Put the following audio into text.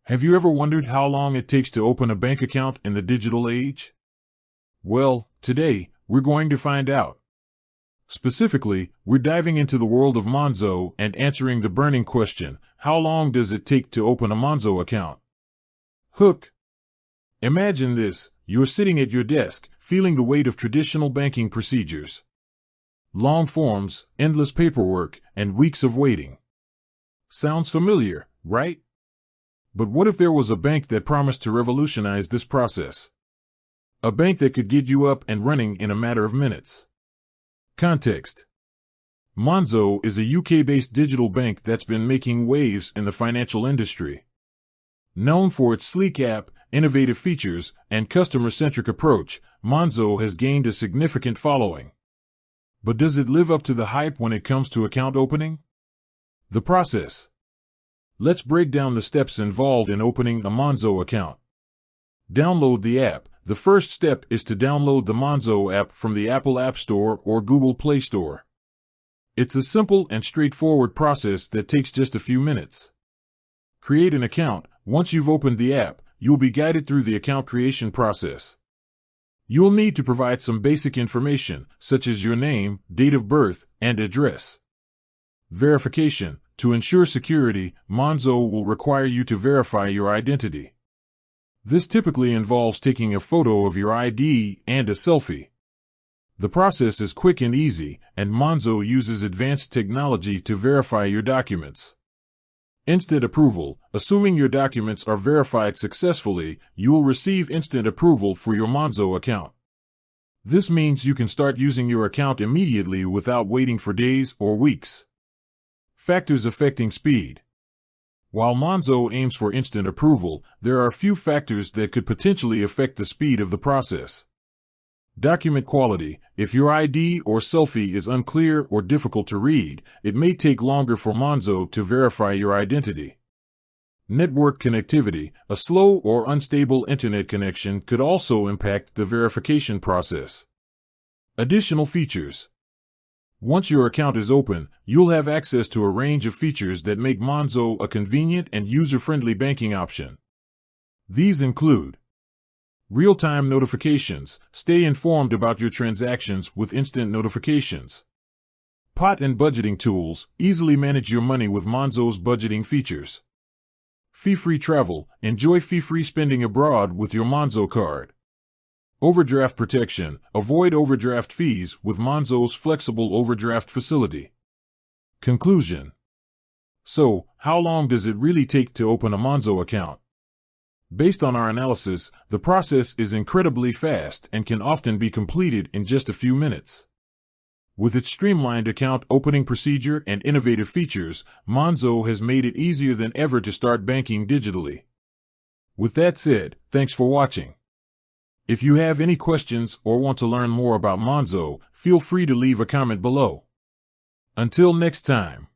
Have you ever wondered how long it takes to open a bank account in the digital age? Well, today, we're going to find out. Specifically, we're diving into the world of Monzo and answering the burning question, how long does it take to open a Monzo account? Hook. Imagine this, you're sitting at your desk, feeling the weight of traditional banking procedures. Long forms, endless paperwork, and weeks of waiting. Sounds familiar, right? But what if there was a bank that promised to revolutionize this process? A bank that could get you up and running in a matter of minutes. Context. Monzo is a UK-based digital bank that's been making waves in the financial industry. Known for its sleek app, innovative features, and customer-centric approach, Monzo has gained a significant following. But does it live up to the hype when it comes to account opening? The process. Let's break down the steps involved in opening a Monzo account. Download the app. The first step is to download the Monzo app from the Apple App Store or Google Play Store. It's a simple and straightforward process that takes just a few minutes. Create an account. Once you've opened the app, you'll be guided through the account creation process. You'll need to provide some basic information, such as your name, date of birth, and address. Verification. To ensure security, Monzo will require you to verify your identity. This typically involves taking a photo of your ID and a selfie. The process is quick and easy, and Monzo uses advanced technology to verify your documents. Instant approval. Assuming your documents are verified successfully, you will receive instant approval for your Monzo account. This means you can start using your account immediately without waiting for days or weeks. Factors affecting speed. While Monzo aims for instant approval, there are a few factors that could potentially affect the speed of the process. Document quality. If your ID or selfie is unclear or difficult to read, it may take longer for Monzo to verify your identity. Network connectivity. A slow or unstable internet connection could also impact the verification process. Additional features. Once your account is open, you'll have access to a range of features that make Monzo a convenient and user-friendly banking option. These include real-time notifications. Stay informed about your transactions with instant notifications. Pot and budgeting tools. Easily manage your money with Monzo's budgeting features. Fee-free travel. Enjoy fee-free spending abroad with your Monzo card. Overdraft protection. Avoid overdraft fees with Monzo's flexible overdraft facility. Conclusion. So, how long does it really take to open a Monzo account? Based on our analysis, the process is incredibly fast and can often be completed in just a few minutes. With its streamlined account opening procedure and innovative features, Monzo has made it easier than ever to start banking digitally. With that said, thanks for watching. If you have any questions or want to learn more about Monzo, feel free to leave a comment below. Until next time.